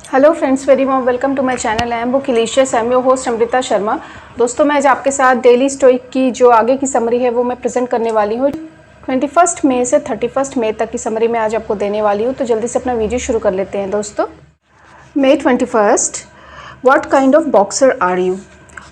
Hello friends, very warm welcome to my channel. I am Bookilicious, I am your host Amrita Sharma. दोस्तों, मैं आज आपके साथ डेली स्टोइक की जो आगे की समरी है वो मैं प्रेजेंट करने वाली हूँ। 21 मई से 31 मई तक की समरी मैं आज आपको देने वाली हूँ। तो जल्दी से अपना वीडियो शुरू कर लेते हैं दोस्तों। May 21, what kind of boxer are you.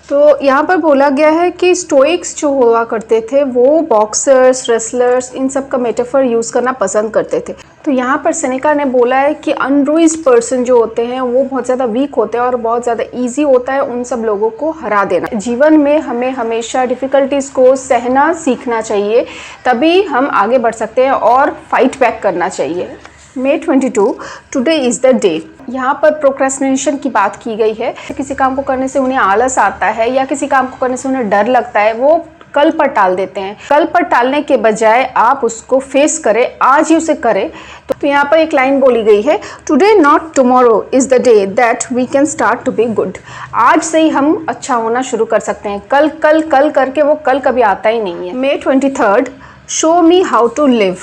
तो यहाँ पर बोला गया है कि स्टोइक्स जो हुआ करते थे वो बॉक्सर्स, रेसलर्स, इन सब का मेटाफर यूज़ करना पसंद करते थे। तो यहाँ पर सेनेका ने बोला है कि अनरूइज्ड पर्सन जो होते हैं वो बहुत ज़्यादा वीक होते हैं और बहुत ज़्यादा इजी होता है उन सब लोगों को हरा देना। जीवन में हमें हमेशा डिफ़िकल्टीज़ को सहना सीखना चाहिए, तभी हम आगे बढ़ सकते हैं और फाइट बैक करना चाहिए। May 22, today is the day. यहाँ पर प्रोक्रेस्टिनेशन की बात की गई है। किसी काम को करने से उन्हें आलस आता है या किसी काम को करने से उन्हें डर लगता है, वो कल पर टाल देते हैं। कल पर टालने के बजाय आप उसको फेस करें, आज ही उसे करें। तो यहाँ पर एक लाइन बोली गई है, today not tomorrow is the day that we can start to be good. आज से ही हम अच्छा होना शुरू कर सकते हैं। कल कल कल करके वो कल कभी आता ही नहीं है। May 23, show me how to live.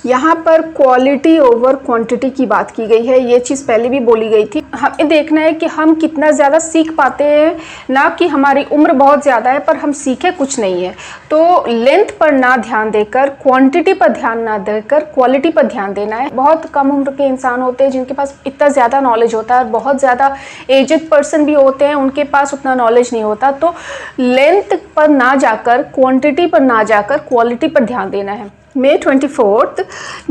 यहाँ पर क्वालिटी ओवर क्वांटिटी की बात की गई है। ये चीज़ पहले भी बोली गई थी। हमें देखना है कि हम कितना ज़्यादा सीख पाते हैं, ना कि हमारी उम्र बहुत ज़्यादा है पर हम सीखे कुछ नहीं है। तो लेंथ पर ना ध्यान देकर, क्वांटिटी पर ध्यान ना देकर क्वालिटी पर ध्यान देना है। बहुत कम उम्र के इंसान होते हैं जिनके पास इतना ज़्यादा नॉलेज होता है और बहुत ज़्यादा एजड पर्सन भी होते हैं, उनके पास उतना नॉलेज नहीं होता। तो लेंथ पर ना जाकर, क्वान्टिटी पर ना जाकर क्वालिटी पर ध्यान देना है। May 24,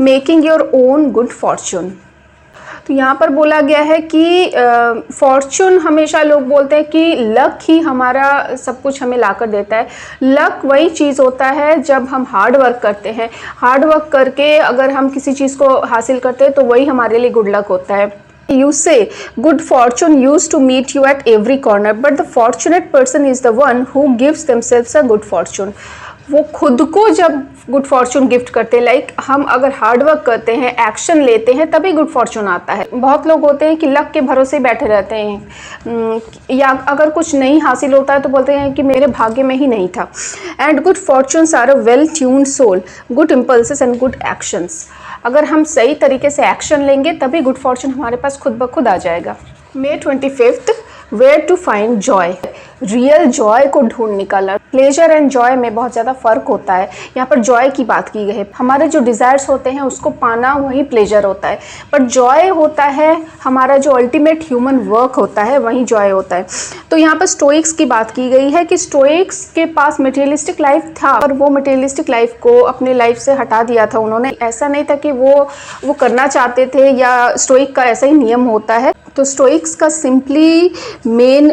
making your own good Fortune. तो यहाँ पर बोला गया है कि फॉर्चून, हमेशा लोग बोलते हैं कि लक ही हमारा सब कुछ हमें लाकर देता है। लक वही चीज़ होता है जब हम हार्ड वर्क करते हैं। हार्ड वर्क करके अगर हम किसी चीज़ को हासिल करते हैं तो वही हमारे लिए गुड लक होता है। You say good fortune used to meet you at every corner, but the fortunate person is the one who gives themselves a good fortune. वो खुद को जब गुड फॉर्चून गिफ्ट करते हैं, लाइक हम अगर हार्ड वर्क करते हैं, एक्शन लेते हैं, तभी गुड फॉर्चून आता है। बहुत लोग होते हैं कि लक के भरोसे बैठे रहते हैं, या अगर कुछ नहीं हासिल होता है तो बोलते हैं कि मेरे भाग्य में ही नहीं था। And good fortunes are a well tuned soul, good impulses and good actions. अगर हम सही तरीके से एक्शन लेंगे तभी गुड फॉर्चून हमारे पास खुद ब खुद आ जाएगा। May 25, where to find joy. Real joy को ढूंढ निकालना। प्लेजर एंड जॉय में बहुत ज़्यादा फ़र्क होता है। यहाँ पर जॉय की बात की गई है। हमारे जो डिज़ायर्स होते हैं उसको पाना, वही प्लेजर होता है। बट जॉय होता है हमारा जो अल्टीमेट ह्यूमन वर्क होता है, वही जॉय होता है। तो यहाँ पर स्टोइक्स की बात की गई है कि स्टोइक्स के पास मटेरियलिस्टिक लाइफ था और वो मटेरियलिस्टिक लाइफ को अपने लाइफ से हटा दिया था उन्होंने। ऐसा नहीं था कि वो करना चाहते थे, या स्टोइक का ऐसा ही नियम होता है। तो स्टोइक्स का सिंपली मेन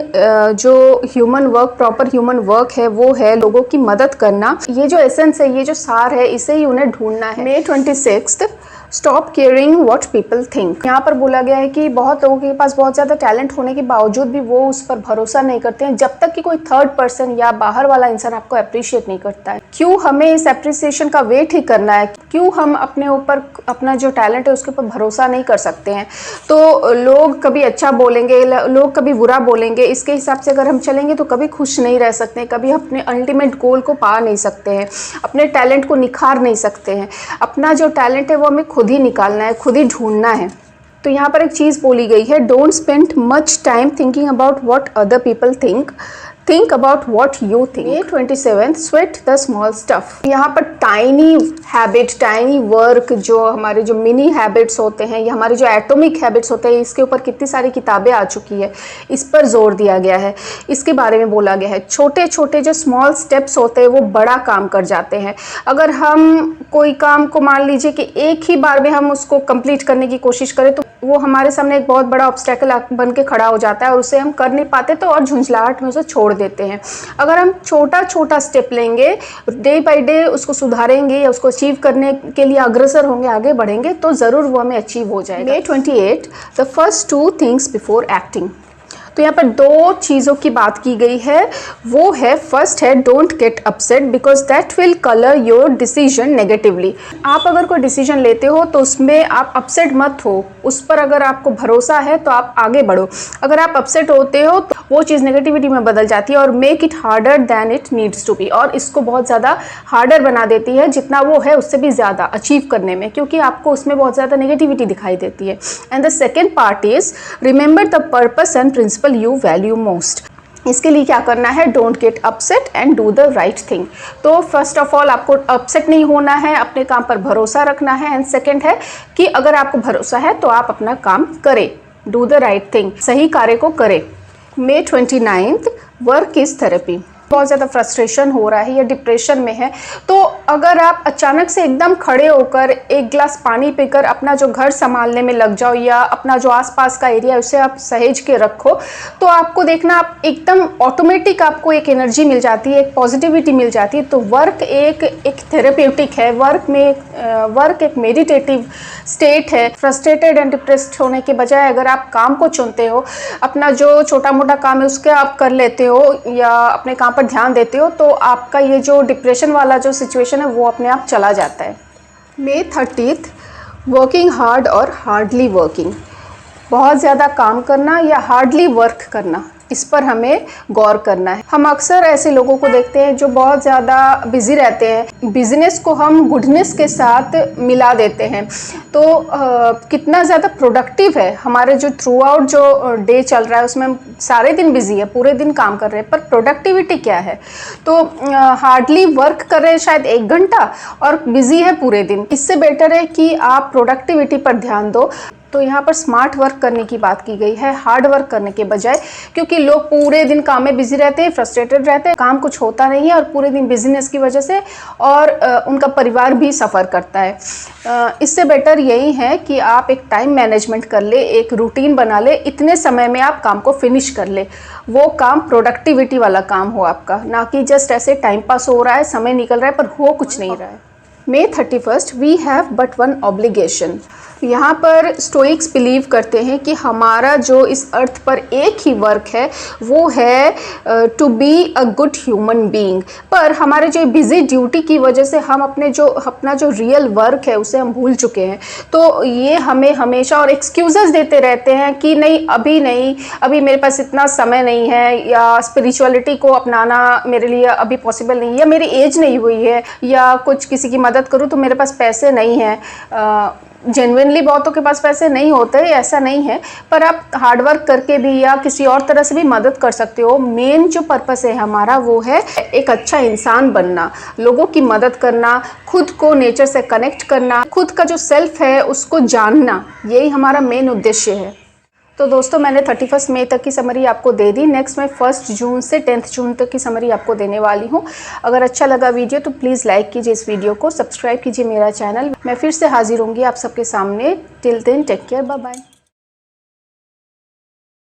जो human work, proper human work है वो है लोगों की मदद करना। ये जो एसेंस है, ये जो सार है, इसे ही उन्हें ढूंढना है। May 26, stop caring what people think. यहाँ पर बोला गया है कि बहुत लोगों के पास बहुत ज़्यादा टैलेंट होने के बावजूद भी वो उस पर भरोसा नहीं करते हैं जब तक कि कोई थर्ड पर्सन या बाहर वाला इंसान आपको अप्रिशिएट नहीं करता है। क्यों हमें इस अप्रिसिएशन का वेट ही करना है? क्यों हम अपने ऊपर, अपना जो टैलेंट है उसके ऊपर भरोसा नहीं कर सकते हैं? तो लोग कभी अच्छा बोलेंगे, लोग कभी बुरा बोलेंगे, इसके हिसाब से अगर हम चलेंगे तो कभी खुश नहीं रह सकते, कभी अपने अल्टीमेट गोल को पा नहीं सकते हैं, अपने टैलेंट को निखार नहीं सकते हैं। अपना जो टैलेंट है वो हमें खुद ही निकालना है, खुद ही ढूंढना है। तो यहाँ पर एक चीज़ बोली गई है, don't spend much time thinking about what other people think about what you think. May 27, sweat the small stuff. यहाँ पर टाइनी हैबिट, टाइनी वर्क, जो हमारे जो मिनी हैबिट्स होते हैं या हमारे जो एटॉमिक हैबिट्स होते हैं, इसके ऊपर कितनी सारी किताबें आ चुकी है, इस पर जोर दिया गया है, इसके बारे में बोला गया है। छोटे छोटे जो स्मॉल स्टेप्स होते हैं वो बड़ा काम कर जाते हैं। अगर हम कोई काम को, मान लीजिए कि एक ही बार में हम उसको कंप्लीट करने की कोशिश करें तो वो हमारे सामने एक बहुत बड़ा ऑब्स्टेकल बन के खड़ा हो जाता है और उसे हम कर नहीं पाते, तो और झुंझलाहट में उसे छोड़ देते हैं। अगर हम छोटा छोटा स्टेप लेंगे, डे बाय डे उसको सुधारेंगे या उसको अचीव करने के लिए अग्रसर होंगे, आगे बढ़ेंगे, तो ज़रूर वो हमें अचीव हो जाएगा। May 28, the first 2 things before acting. तो यहाँ पर 2 चीज़ों की बात की गई है, वो है फर्स्ट है don't get upset because that will colour your decision negatively. आप अगर कोई डिसीजन लेते हो तो उसमें आप अपसेट मत हो, उस पर अगर आपको भरोसा है तो आप आगे बढ़ो। अगर आप अपसेट होते हो तो वो चीज़ नेगेटिविटी में बदल जाती है और make it harder than it needs to be, और इसको बहुत ज़्यादा हार्डर बना देती है जितना वो है उससे भी ज़्यादा अचीव करने में, क्योंकि आपको उसमें बहुत ज़्यादा नेगेटिविटी दिखाई देती है। And the second part is remember the purpose and principle you value most. इसके लिए क्या करना है, don't get upset and do the right thing. तो फर्स्ट ऑफ ऑल आपको अपसेट नहीं होना है, अपने काम पर भरोसा रखना है। एंड सेकेंड है कि अगर आपको भरोसा है तो आप अपना काम करें, डू द राइट थिंग, सही कार्य को करें। May 29th work is therapy. बहुत ज़्यादा फ्रस्ट्रेशन हो रहा है या डिप्रेशन में है, तो अगर आप अचानक से एकदम खड़े होकर एक गिलास पानी पीकर अपना जो घर संभालने में लग जाओ या अपना जो आसपास का एरिया है उसे आप सहेज के रखो, तो आपको देखना आप एकदम ऑटोमेटिक आपको एक एनर्जी मिल जाती है, एक पॉजिटिविटी मिल जाती है। तो वर्क एक थेरेप्यूटिक है, वर्क एक मेडिटेटिव स्टेट है। फ्रस्ट्रेटेड एंड डिप्रेस्ड होने के बजाय अगर आप काम को चुनते हो, अपना जो छोटा मोटा काम है उसके आप कर लेते हो या अपने काम पर ध्यान देते हो, तो आपका ये जो डिप्रेशन वाला जो सिचुएशन है वो अपने आप चला जाता है। May 30th वर्किंग हार्ड और हार्डली वर्किंग। बहुत ज़्यादा काम करना या हार्डली वर्क करना, इस पर हमें गौर करना है। हम अक्सर ऐसे लोगों को देखते हैं जो बहुत ज़्यादा बिजी रहते हैं, बिजनेस को हम गुडनेस के साथ मिला देते हैं। तो कितना ज़्यादा प्रोडक्टिव है, हमारे जो थ्रू आउट जो डे चल रहा है उसमें हम सारे दिन बिजी है, पूरे दिन काम कर रहे हैं, पर प्रोडक्टिविटी क्या है? तो हार्डली वर्क कर रहे हैं शायद 1 घंटा और बिजी है पूरे दिन। इससे बेटर है कि आप प्रोडक्टिविटी पर ध्यान दो। तो यहाँ पर स्मार्ट वर्क करने की बात की गई है, हार्ड वर्क करने के बजाय, क्योंकि लोग पूरे दिन काम में बिजी रहते हैं, फ्रस्ट्रेटेड रहते हैं, काम कुछ होता नहीं है और पूरे दिन बिजीनेस की वजह से और उनका परिवार भी सफ़र करता है। इससे बेटर यही है कि आप एक टाइम मैनेजमेंट कर ले, एक रूटीन बना ले, इतने समय में आप काम को फिनिश कर ले। वो काम प्रोडक्टिविटी वाला काम हो आपका, ना कि जस्ट ऐसे टाइम पास हो रहा है, समय निकल रहा है पर हो कुछ नहीं रहा है। May 31st we have but one obligation. यहाँ पर स्टोइक्स बिलीव करते हैं कि हमारा जो इस अर्थ पर एक ही वर्क है वो है to be a good human being. पर हमारे जो बिजी ड्यूटी की वजह से हम अपना जो रियल वर्क है उसे हम भूल चुके हैं। तो ये हमें हमेशा और एक्सक्यूज़ेस देते रहते हैं कि नहीं, अभी मेरे पास इतना समय नहीं है, या स्पिरिचुअलिटी को अपनाना मेरे लिए अभी पॉसिबल नहीं है, या मेरी एज नहीं हुई है, या कुछ किसी की मदद करूँ तो मेरे पास पैसे नहीं हैं। जेन्युइनली बहुतों के पास पैसे नहीं होते, ऐसा नहीं है, पर आप हार्डवर्क करके भी या किसी और तरह से भी मदद कर सकते हो। मेन जो पर्पस है हमारा वो है एक अच्छा इंसान बनना, लोगों की मदद करना, खुद को नेचर से कनेक्ट करना, खुद का जो सेल्फ है उसको जानना, यही हमारा मेन उद्देश्य है। तो दोस्तों मैंने 31 मई तक की समरी आपको दे दी। नेक्स्ट मैं 1 जून से 10 जून तक की समरी आपको देने वाली हूँ। अगर अच्छा लगा वीडियो तो प्लीज़ लाइक कीजिए इस वीडियो को, सब्सक्राइब कीजिए मेरा चैनल। मैं फिर से हाजिर होंगी आप सबके सामने। Till then take care, bye bye.